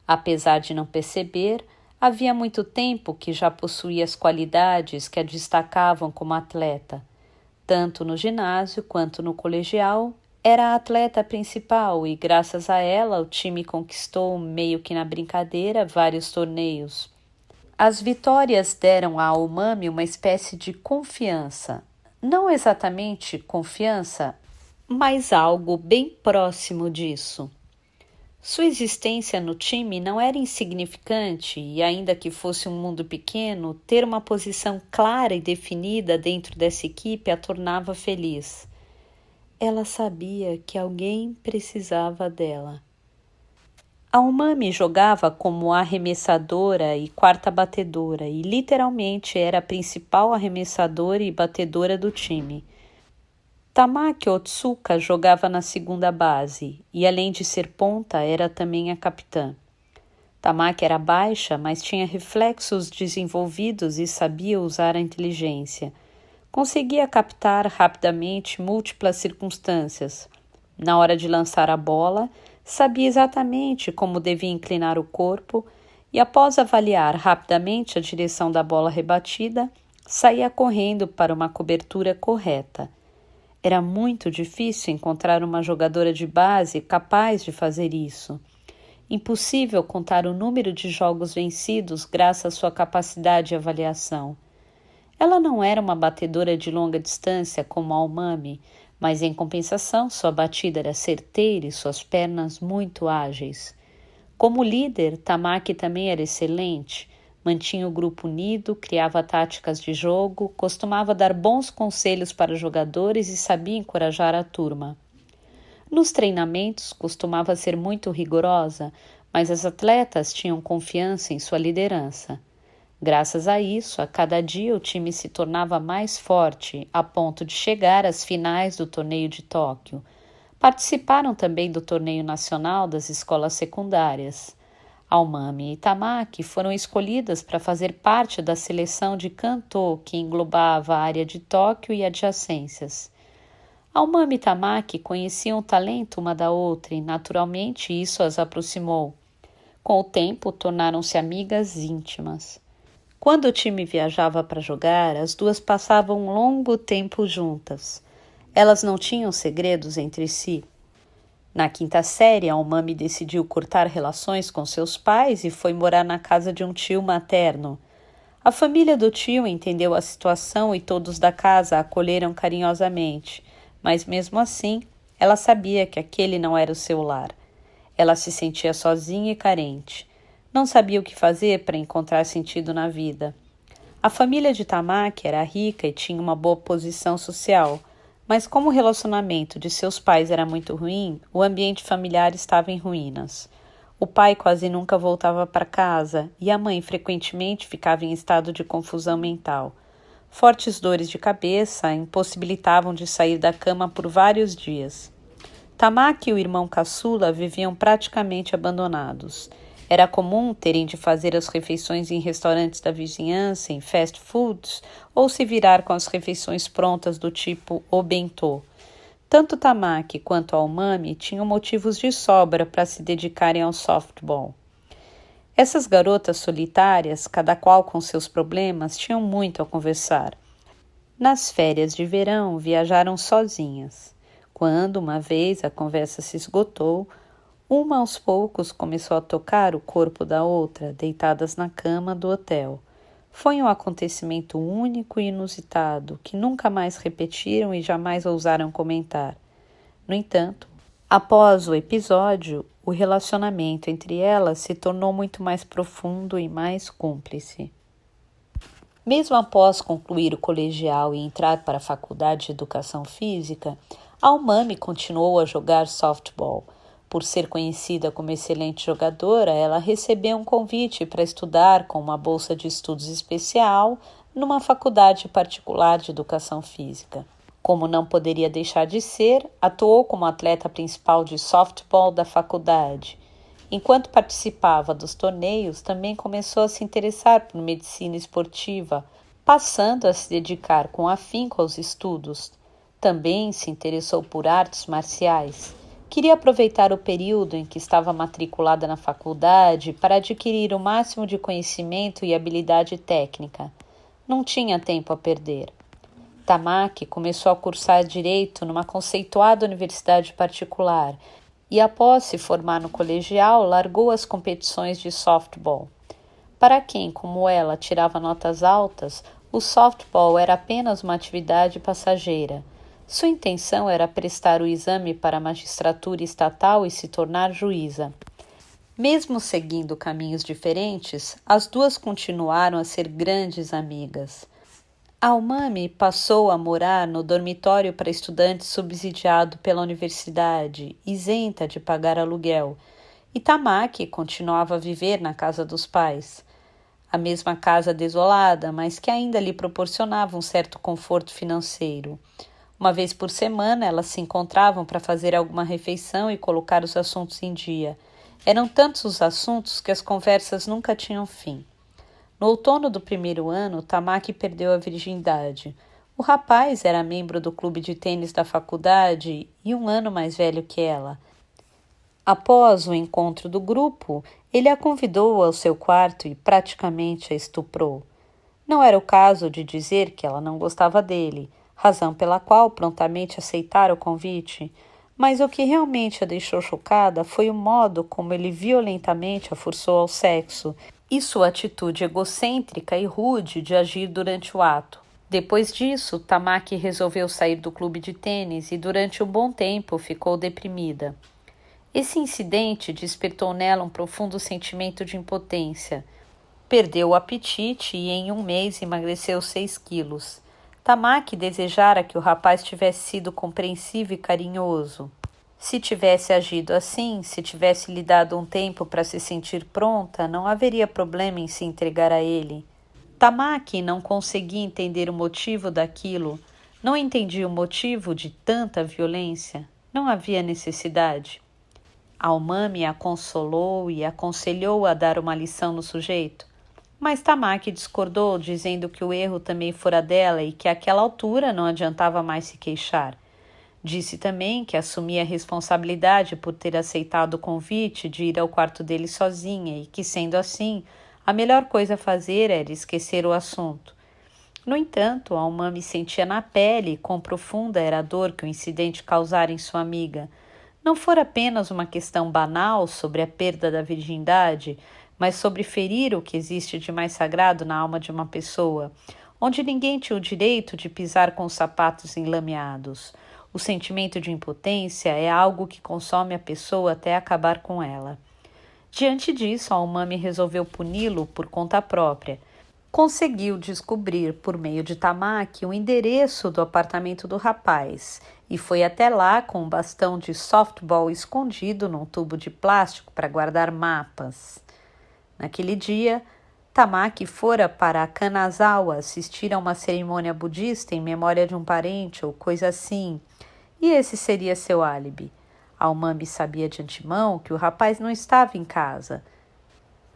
Apesar de não perceber, havia muito tempo que já possuía as qualidades que a destacavam como atleta. Tanto no ginásio quanto no colegial, era a atleta principal e, graças a ela, o time conquistou, meio que na brincadeira, vários torneios. As vitórias deram a Almami uma espécie de confiança. Não exatamente confiança, mas algo bem próximo disso. Sua existência no time não era insignificante e, ainda que fosse um mundo pequeno, ter uma posição clara e definida dentro dessa equipe a tornava feliz. Ela sabia que alguém precisava dela. Almami jogava como arremessadora e quarta batedora e literalmente era a principal arremessadora e batedora do time. Tamaki Otsuka jogava na segunda base e, além de ser ponta, era também a capitã. Tamaki era baixa, mas tinha reflexos desenvolvidos e sabia usar a inteligência. Conseguia captar rapidamente múltiplas circunstâncias. Na hora de lançar a bola, sabia exatamente como devia inclinar o corpo e, após avaliar rapidamente a direção da bola rebatida, saía correndo para uma cobertura correta. Era muito difícil encontrar uma jogadora de base capaz de fazer isso. Impossível contar o número de jogos vencidos graças à sua capacidade de avaliação. Ela não era uma batedora de longa distância como a Aomami, mas em compensação sua batida era certeira e suas pernas muito ágeis. Como líder, Tamaki também era excelente. Mantinha o grupo unido, criava táticas de jogo, costumava dar bons conselhos para os jogadores e sabia encorajar a turma. Nos treinamentos, costumava ser muito rigorosa, mas as atletas tinham confiança em sua liderança. Graças a isso, a cada dia o time se tornava mais forte, a ponto de chegar às finais do torneio de Tóquio. Participaram também do torneio nacional das escolas secundárias. Aomami e Tamaki foram escolhidas para fazer parte da seleção de Kantô, que englobava a área de Tóquio e adjacências. Aomami e Tamaki conheciam o talento uma da outra e, naturalmente, isso as aproximou. Com o tempo, tornaram-se amigas íntimas. Quando o time viajava para jogar, as duas passavam um longo tempo juntas. Elas não tinham segredos entre si. Na quinta série, Aomami decidiu cortar relações com seus pais e foi morar na casa de um tio materno. A família do tio entendeu a situação e todos da casa a acolheram carinhosamente. Mas mesmo assim, ela sabia que aquele não era o seu lar. Ela se sentia sozinha e carente. Não sabia o que fazer para encontrar sentido na vida. A família de Tamaki era rica e tinha uma boa posição social, mas como o relacionamento de seus pais era muito ruim, o ambiente familiar estava em ruínas. O pai quase nunca voltava para casa e a mãe frequentemente ficava em estado de confusão mental. Fortes dores de cabeça a impossibilitavam de sair da cama por vários dias. Tamaki e o irmão caçula viviam praticamente abandonados. Era comum terem de fazer as refeições em restaurantes da vizinhança, em fast foods, ou se virar com as refeições prontas do tipo o bentô. Tanto Tamaki quanto a Aomami tinham motivos de sobra para se dedicarem ao softball. Essas garotas solitárias, cada qual com seus problemas, tinham muito a conversar. Nas férias de verão, viajaram sozinhas. Quando, uma vez, a conversa se esgotou, uma aos poucos começou a tocar o corpo da outra, deitadas na cama do hotel. Foi um acontecimento único e inusitado, que nunca mais repetiram e jamais ousaram comentar. No entanto, após o episódio, o relacionamento entre elas se tornou muito mais profundo e mais cúmplice. Mesmo após concluir o colegial e entrar para a faculdade de educação física, Aomami continuou a jogar softball. Por ser conhecida como excelente jogadora, ela recebeu um convite para estudar com uma bolsa de estudos especial numa faculdade particular de educação física. Como não poderia deixar de ser, atuou como atleta principal de softball da faculdade. Enquanto participava dos torneios, também começou a se interessar por medicina esportiva, passando a se dedicar com afinco aos estudos. Também se interessou por artes marciais. Queria aproveitar o período em que estava matriculada na faculdade para adquirir o máximo de conhecimento e habilidade técnica. Não tinha tempo a perder. Tamaki começou a cursar Direito numa conceituada universidade particular e, após se formar no colegial, largou as competições de softball. Para quem, como ela, tirava notas altas, o softball era apenas uma atividade passageira. Sua intenção era prestar o exame para a magistratura estatal e se tornar juíza. Mesmo seguindo caminhos diferentes, as duas continuaram a ser grandes amigas. Aomami passou a morar no dormitório para estudantes subsidiado pela universidade, isenta de pagar aluguel, e Tamaki continuava a viver na casa dos pais. A mesma casa desolada, mas que ainda lhe proporcionava um certo conforto financeiro. Uma vez por semana, elas se encontravam para fazer alguma refeição e colocar os assuntos em dia. Eram tantos os assuntos que as conversas nunca tinham fim. No outono do primeiro ano, Tamaki perdeu a virgindade. O rapaz era membro do clube de tênis da faculdade e 1 ano mais velho que ela. Após o encontro do grupo, ele a convidou ao seu quarto e praticamente a estuprou. Não era o caso de dizer que ela não gostava dele, razão pela qual prontamente aceitara o convite, mas o que realmente a deixou chocada foi o modo como ele violentamente a forçou ao sexo e sua atitude egocêntrica e rude de agir durante o ato. Depois disso, Tamaki resolveu sair do clube de tênis e durante um bom tempo ficou deprimida. Esse incidente despertou nela um profundo sentimento de impotência. Perdeu o apetite e em 1 mês emagreceu 6 quilos. Tamaki desejara que o rapaz tivesse sido compreensivo e carinhoso. Se tivesse agido assim, se tivesse lhe dado um tempo para se sentir pronta, não haveria problema em se entregar a ele. Tamaki não conseguia entender o motivo daquilo, não entendia o motivo de tanta violência. Não havia necessidade. Almami a consolou e aconselhou a dar uma lição no sujeito, mas Tamaki discordou, dizendo que o erro também fora dela e que àquela altura não adiantava mais se queixar. Disse também que assumia a responsabilidade por ter aceitado o convite de ir ao quarto dele sozinha e que, sendo assim, a melhor coisa a fazer era esquecer o assunto. No entanto, Almami sentia na pele quão profunda era a dor que o incidente causara em sua amiga. Não fora apenas uma questão banal sobre a perda da virgindade, mas sobre ferir o que existe de mais sagrado na alma de uma pessoa, onde ninguém tinha o direito de pisar com os sapatos enlameados. O sentimento de impotência é algo que consome a pessoa até acabar com ela. Diante disso, Almami resolveu puni-lo por conta própria. Conseguiu descobrir, por meio de Tamaki, o endereço do apartamento do rapaz e foi até lá com um bastão de softball escondido num tubo de plástico para guardar mapas. Naquele dia, Tamaki fora para Kanazawa assistir a uma cerimônia budista em memória de um parente ou coisa assim, e esse seria seu álibi. Almami sabia de antemão que o rapaz não estava em casa.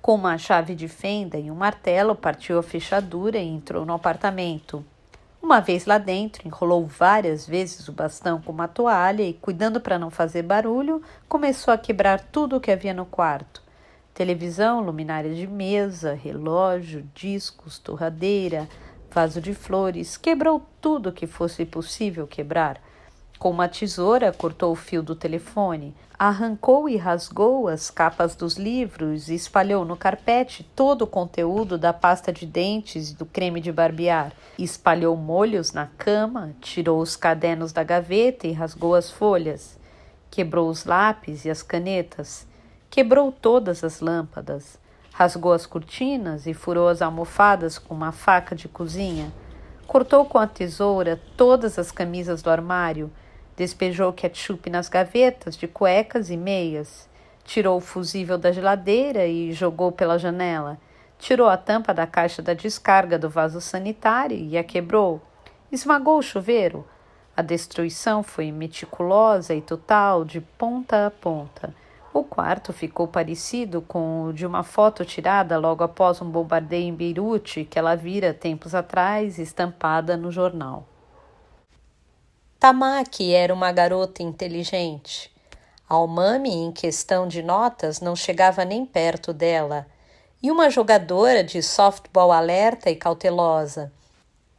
Com uma chave de fenda e um martelo, partiu a fechadura e entrou no apartamento. Uma vez lá dentro, enrolou várias vezes o bastão com uma toalha e, cuidando para não fazer barulho, começou a quebrar tudo o que havia no quarto. Televisão, luminária de mesa, relógio, discos, torradeira, vaso de flores. Quebrou tudo que fosse possível quebrar. Com uma tesoura, cortou o fio do telefone, arrancou e rasgou as capas dos livros e espalhou no carpete todo o conteúdo da pasta de dentes e do creme de barbear. Espalhou molhos na cama, tirou os cadernos da gaveta e rasgou as folhas. Quebrou os lápis e as canetas. Quebrou todas as lâmpadas. Rasgou as cortinas e furou as almofadas com uma faca de cozinha. Cortou com a tesoura todas as camisas do armário. Despejou ketchup nas gavetas de cuecas e meias. Tirou o fusível da geladeira e jogou pela janela. Tirou a tampa da caixa da descarga do vaso sanitário e a quebrou. Esmagou o chuveiro. A destruição foi meticulosa e total, de ponta a ponta. O quarto ficou parecido com o de uma foto tirada logo após um bombardeio em Beirute que ela vira tempos atrás estampada no jornal. Tamaki era uma garota inteligente. Almami, em questão de notas, não chegava nem perto dela. E uma jogadora de softball alerta e cautelosa.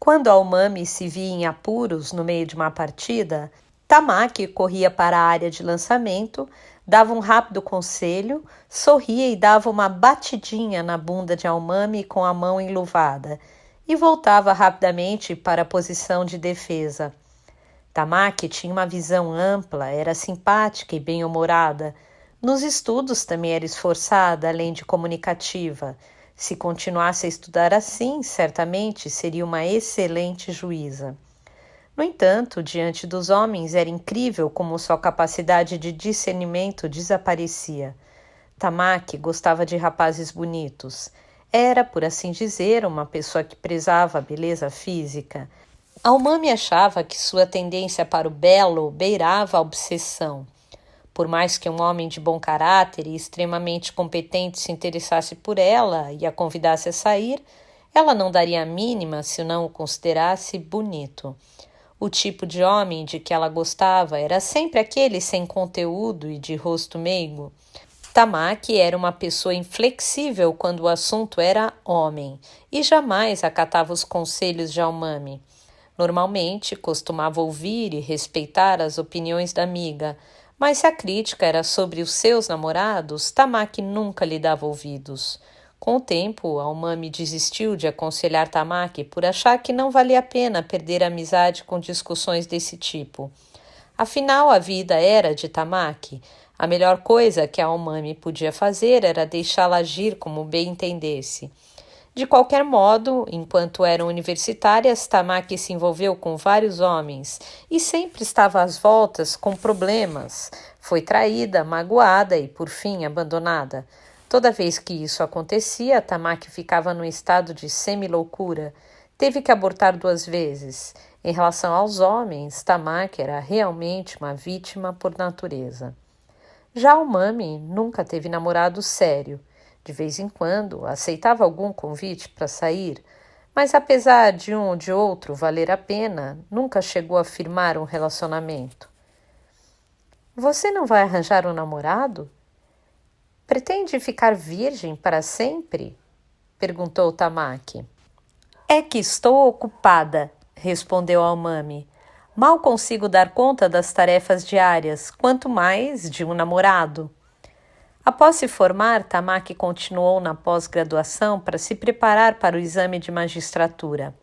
Quando Almami se via em apuros no meio de uma partida, Tamaki corria para a área de lançamento, dava um rápido conselho, sorria e dava uma batidinha na bunda de Almami com a mão enluvada e voltava rapidamente para a posição de defesa. Tamaki tinha uma visão ampla, era simpática e bem-humorada. Nos estudos também era esforçada, além de comunicativa. Se continuasse a estudar assim, certamente seria uma excelente juíza. No entanto, diante dos homens, era incrível como sua capacidade de discernimento desaparecia. Tamaki gostava de rapazes bonitos. Era, por assim dizer, uma pessoa que prezava a beleza física. Almami achava que sua tendência para o belo beirava a obsessão. Por mais que um homem de bom caráter e extremamente competente se interessasse por ela e a convidasse a sair, ela não daria a mínima se não o considerasse bonito. O tipo de homem de que ela gostava era sempre aquele sem conteúdo e de rosto meigo. Tamaki era uma pessoa inflexível quando o assunto era homem e jamais acatava os conselhos de Almami. Normalmente costumava ouvir e respeitar as opiniões da amiga, mas se a crítica era sobre os seus namorados, Tamaki nunca lhe dava ouvidos. Com o tempo, Almami desistiu de aconselhar Tamaki por achar que não valia a pena perder a amizade com discussões desse tipo. Afinal, a vida era de Tamaki. A melhor coisa que a Almami podia fazer era deixá-la agir como bem entendesse. De qualquer modo, enquanto eram universitárias, Tamaki se envolveu com vários homens e sempre estava às voltas com problemas. Foi traída, magoada e, por fim, abandonada. Toda vez que isso acontecia, Tamaki ficava num estado de semi-loucura. Teve que abortar 2 vezes. Em relação aos homens, Tamaki era realmente uma vítima por natureza. Já Almami nunca teve namorado sério. De vez em quando, aceitava algum convite para sair, mas apesar de um ou de outro valer a pena, nunca chegou a firmar um relacionamento. Você não vai arranjar um namorado? Pretende ficar virgem para sempre? Perguntou Tamaki. É que estou ocupada, respondeu Almami. Mal consigo dar conta das tarefas diárias, quanto mais de um namorado. Após se formar, Tamaki continuou na pós-graduação para se preparar para o exame de magistratura.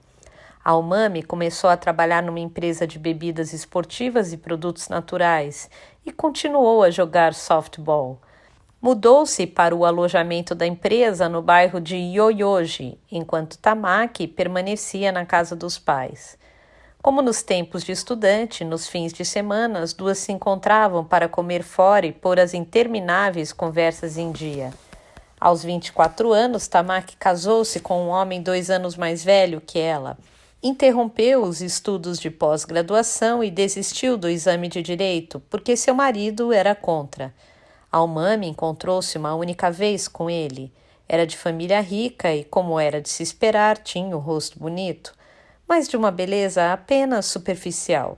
Almami começou a trabalhar numa empresa de bebidas esportivas e produtos naturais e continuou a jogar softball. Mudou-se para o alojamento da empresa no bairro de Yoyogi, enquanto Tamaki permanecia na casa dos pais. Como nos tempos de estudante, nos fins de semana, as duas se encontravam para comer fora e pôr as intermináveis conversas em dia. Aos 24 anos, Tamaki casou-se com um homem 2 anos mais velho que ela. Interrompeu os estudos de pós-graduação e desistiu do exame de direito, porque seu marido era contra. Almami encontrou-se uma única vez com ele. Era de família rica e, como era de se esperar, tinha o rosto bonito, mas de uma beleza apenas superficial.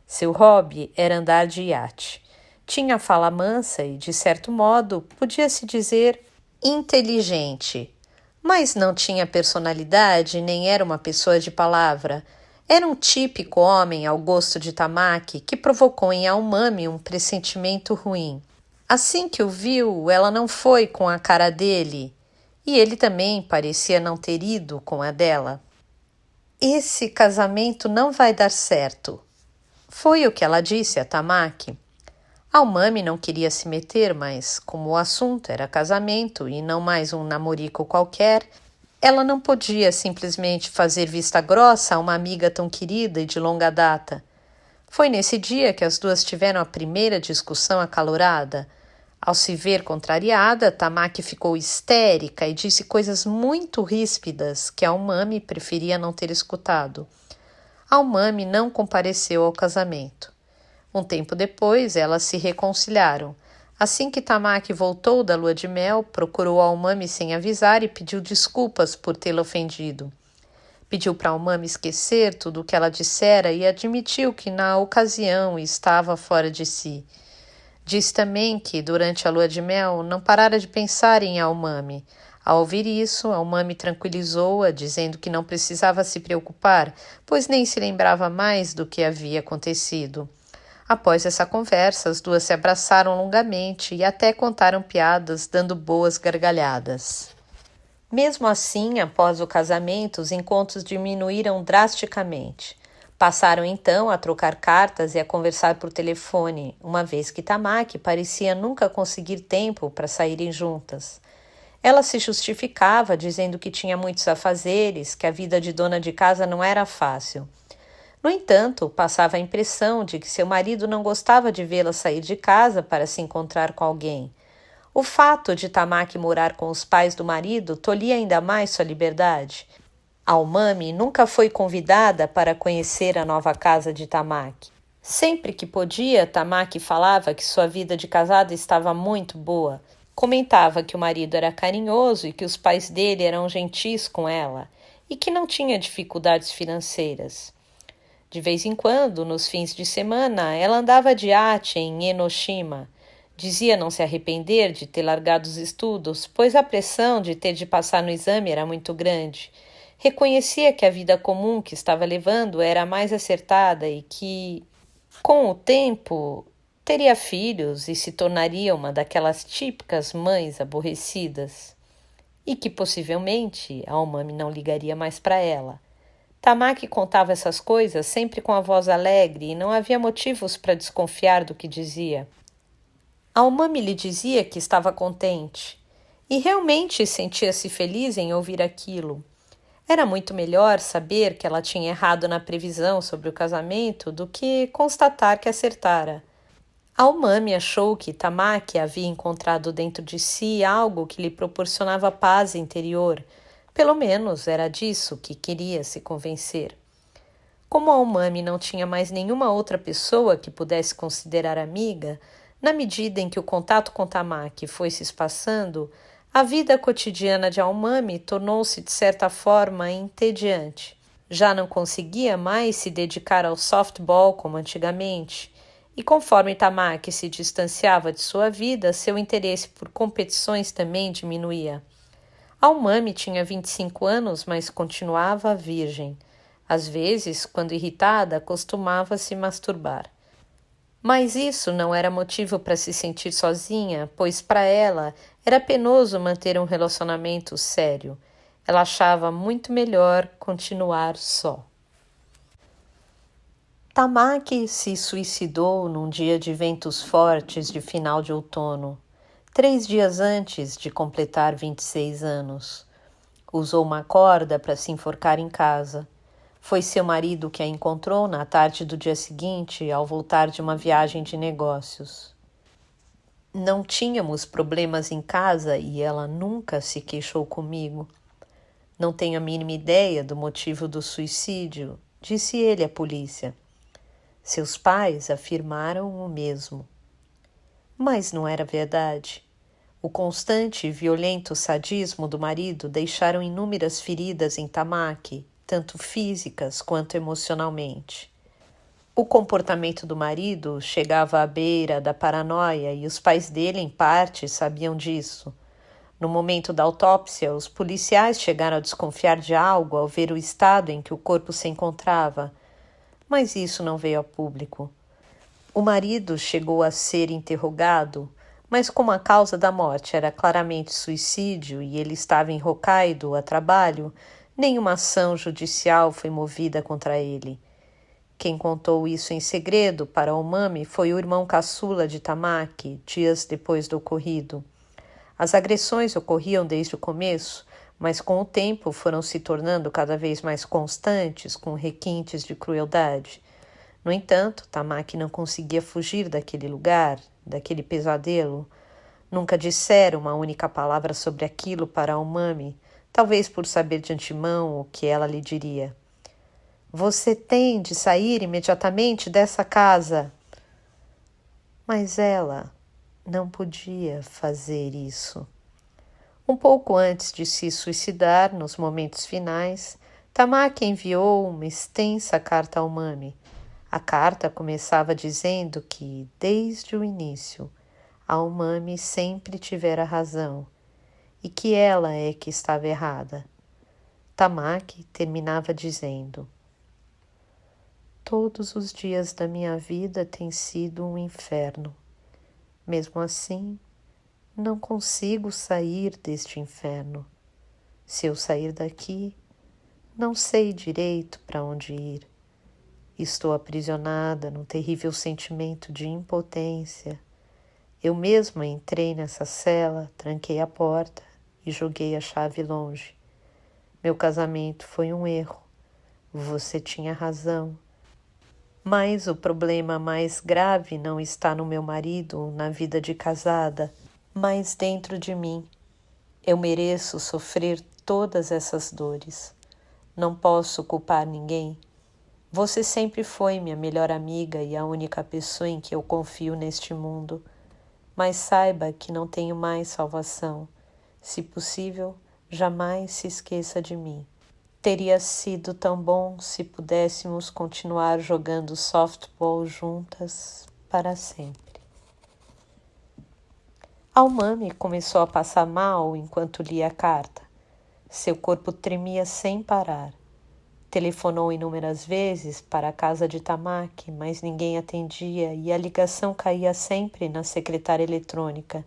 Seu hobby era andar de iate. Tinha fala mansa e, de certo modo, podia-se dizer inteligente, mas não tinha personalidade nem era uma pessoa de palavra. Era um típico homem ao gosto de Tamaki que provocou em Almami um pressentimento ruim. Assim que o viu, ela não foi com a cara dele, e ele também parecia não ter ido com a dela. Esse casamento não vai dar certo. Foi o que ela disse a Tamaki. Almami não queria se meter, mas como o assunto era casamento e não mais um namorico qualquer, ela não podia simplesmente fazer vista grossa a uma amiga tão querida e de longa data. Foi nesse dia que as duas tiveram a primeira discussão acalorada. Ao se ver contrariada, Tamaki ficou histérica e disse coisas muito ríspidas que Almami preferia não ter escutado. Almami não compareceu ao casamento. Um tempo depois, elas se reconciliaram. Assim que Tamaki voltou da lua de mel, procurou Almami sem avisar e pediu desculpas por tê-la ofendido. Pediu para Almami esquecer tudo o que ela dissera e admitiu que na ocasião estava fora de si. Disse também que, durante a lua de mel, não parara de pensar em Almami. Ao ouvir isso, Almami tranquilizou-a, dizendo que não precisava se preocupar, pois nem se lembrava mais do que havia acontecido. Após essa conversa, as duas se abraçaram longamente e até contaram piadas, dando boas gargalhadas. Mesmo assim, após o casamento, os encontros diminuíram drasticamente. Passaram então a trocar cartas e a conversar por telefone, uma vez que Tamaki parecia nunca conseguir tempo para saírem juntas. Ela se justificava, dizendo que tinha muitos afazeres, que a vida de dona de casa não era fácil. No entanto, passava a impressão de que seu marido não gostava de vê-la sair de casa para se encontrar com alguém. O fato de Tamaki morar com os pais do marido tolhia ainda mais sua liberdade. Almami nunca foi convidada para conhecer a nova casa de Tamaki. Sempre que podia, Tamaki falava que sua vida de casada estava muito boa. Comentava que o marido era carinhoso e que os pais dele eram gentis com ela e que não tinha dificuldades financeiras. De vez em quando, nos fins de semana, ela andava de iate em Enoshima. Dizia não se arrepender de ter largado os estudos, pois a pressão de ter de passar no exame era muito grande. Reconhecia que a vida comum que estava levando era a mais acertada e que, com o tempo, teria filhos e se tornaria uma daquelas típicas mães aborrecidas. E que possivelmente a Umami não ligaria mais para ela. Tamaki contava essas coisas sempre com a voz alegre e não havia motivos para desconfiar do que dizia. A Umami lhe dizia que estava contente e realmente sentia-se feliz em ouvir aquilo. Era muito melhor saber que ela tinha errado na previsão sobre o casamento do que constatar que acertara. A Umami achou que Tamaki havia encontrado dentro de si algo que lhe proporcionava paz interior. Pelo menos era disso que queria se convencer. Como a Umami não tinha mais nenhuma outra pessoa que pudesse considerar amiga, na medida em que o contato com Tamaki foi se espaçando, a vida cotidiana de Umami tornou-se de certa forma entediante. Já não conseguia mais se dedicar ao softball como antigamente, e conforme Tamaki se distanciava de sua vida, seu interesse por competições também diminuía. A Umami tinha 25 anos, mas continuava virgem. Às vezes, quando irritada, costumava se masturbar. Mas isso não era motivo para se sentir sozinha, pois para ela era penoso manter um relacionamento sério. Ela achava muito melhor continuar só. Tamaki se suicidou num dia de ventos fortes de final de outono, 3 dias antes de completar 26 anos. Usou uma corda para se enforcar em casa. Foi seu marido que a encontrou na tarde do dia seguinte, ao voltar de uma viagem de negócios. Não tínhamos problemas em casa e ela nunca se queixou comigo. Não tenho a mínima ideia do motivo do suicídio, disse ele à polícia. Seus pais afirmaram o mesmo. Mas não era verdade. O constante e violento sadismo do marido deixaram inúmeras feridas em Tamaki, tanto físicas quanto emocionalmente. O comportamento do marido chegava à beira da paranoia e os pais dele, em parte, sabiam disso. No momento da autópsia, os policiais chegaram a desconfiar de algo ao ver o estado em que o corpo se encontrava, mas isso não veio a público. O marido chegou a ser interrogado, mas como a causa da morte era claramente suicídio e ele estava em Hokkaido a trabalho, nenhuma ação judicial foi movida contra ele. Quem contou isso em segredo para Umami foi o irmão caçula de Tamaki, dias depois do ocorrido. As agressões ocorriam desde o começo, mas com o tempo foram se tornando cada vez mais constantes, com requintes de crueldade. No entanto, Tamaki não conseguia fugir daquele lugar, daquele pesadelo. Nunca dissera uma única palavra sobre aquilo para Umami, talvez por saber de antemão o que ela lhe diria. Você tem de sair imediatamente dessa casa. Mas ela não podia fazer isso. Um pouco antes de se suicidar, nos momentos finais, Tamaki enviou uma extensa carta a Umami. A carta começava dizendo que, desde o início, a Umami sempre tivera razão e que ela é que estava errada. Tamaki terminava dizendo: todos os dias da minha vida têm sido um inferno. Mesmo assim, não consigo sair deste inferno. Se eu sair daqui, não sei direito para onde ir. Estou aprisionada num terrível sentimento de impotência. Eu mesma entrei nessa cela, tranquei a porta e joguei a chave longe. Meu casamento foi um erro. Você tinha razão. Mas o problema mais grave não está no meu marido, na vida de casada, mas dentro de mim. Eu mereço sofrer todas essas dores. Não posso culpar ninguém. Você sempre foi minha melhor amiga e a única pessoa em que eu confio neste mundo. Mas saiba que não tenho mais salvação. Se possível, jamais se esqueça de mim. Teria sido tão bom se pudéssemos continuar jogando softball juntas para sempre. Almami começou a passar mal enquanto lia a carta. Seu corpo tremia sem parar. Telefonou inúmeras vezes para a casa de Tamaki, mas ninguém atendia e a ligação caía sempre na secretária eletrônica.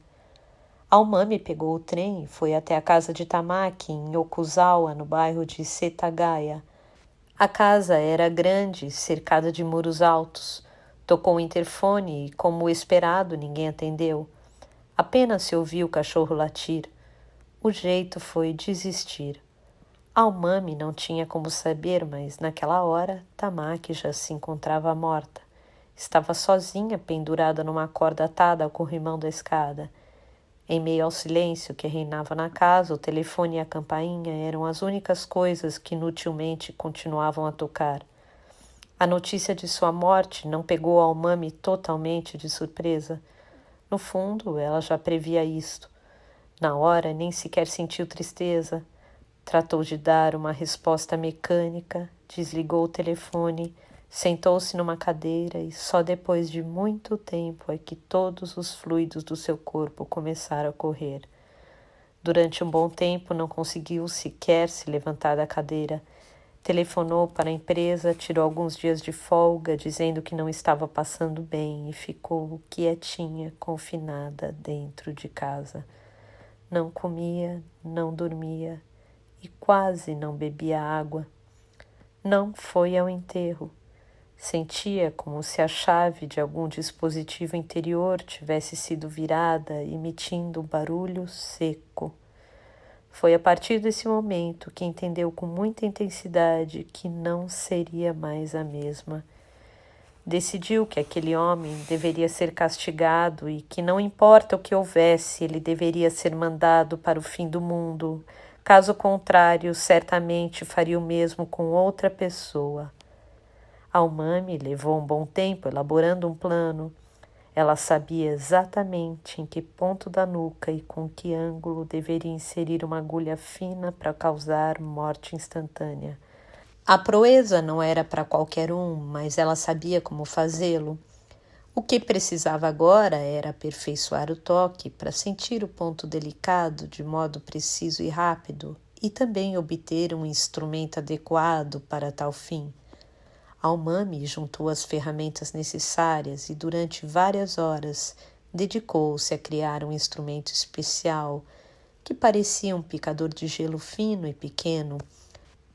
Almami pegou o trem e foi até a casa de Tamaki, em Okuzawa, no bairro de Setagaya. A casa era grande, cercada de muros altos. Tocou o interfone e, como esperado, ninguém atendeu. Apenas se ouviu o cachorro latir. O jeito foi desistir. Almami não tinha como saber, mas naquela hora Tamaki já se encontrava morta. Estava sozinha, pendurada numa corda atada ao corrimão da escada. Em meio ao silêncio que reinava na casa, o telefone e a campainha eram as únicas coisas que inutilmente continuavam a tocar. A notícia de sua morte não pegou Almami totalmente de surpresa. No fundo, ela já previa isto. Na hora, nem sequer sentiu tristeza. Tratou de dar uma resposta mecânica, desligou o telefone, sentou-se numa cadeira e só depois de muito tempo é que todos os fluidos do seu corpo começaram a correr. Durante um bom tempo não conseguiu sequer se levantar da cadeira. Telefonou para a empresa, tirou alguns dias de folga, dizendo que não estava passando bem e ficou quietinha, confinada dentro de casa. Não comia, não dormia e quase não bebia água. Não foi ao enterro. Sentia como se a chave de algum dispositivo interior tivesse sido virada, emitindo um barulho seco. Foi a partir desse momento que entendeu com muita intensidade que não seria mais a mesma. Decidiu que aquele homem deveria ser castigado e que não importa o que houvesse, ele deveria ser mandado para o fim do mundo. Caso contrário, certamente faria o mesmo com outra pessoa. Almami levou um bom tempo elaborando um plano. Ela sabia exatamente em que ponto da nuca e com que ângulo deveria inserir uma agulha fina para causar morte instantânea. A proeza não era para qualquer um, mas ela sabia como fazê-lo. O que precisava agora era aperfeiçoar o toque para sentir o ponto delicado de modo preciso e rápido e também obter um instrumento adequado para tal fim. Almami juntou as ferramentas necessárias e durante várias horas dedicou-se a criar um instrumento especial que parecia um picador de gelo fino e pequeno.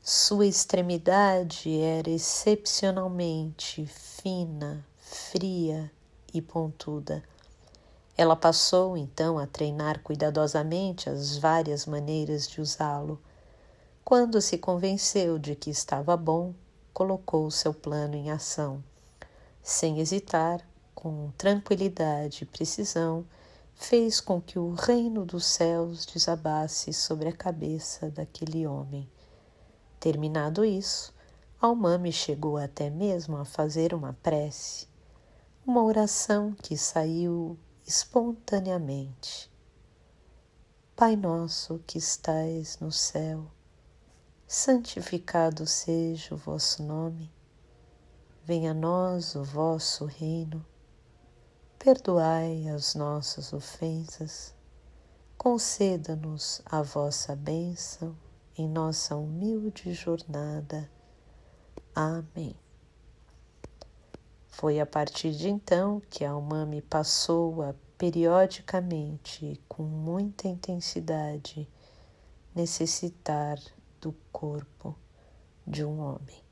Sua extremidade era excepcionalmente fina, fria e pontuda. Ela passou, então, a treinar cuidadosamente as várias maneiras de usá-lo. Quando se convenceu de que estava bom, colocou seu plano em ação. Sem hesitar, com tranquilidade e precisão, fez com que o reino dos céus desabasse sobre a cabeça daquele homem. Terminado isso, Almami chegou até mesmo a fazer uma prece, uma oração que saiu espontaneamente. Pai nosso que estais no céu, santificado seja o vosso nome, venha a nós o vosso reino, perdoai as nossas ofensas, conceda-nos a vossa bênção em nossa humilde jornada. Amém. Foi a partir de então que Almami passou a periodicamente e com muita intensidade necessitar do corpo de um homem.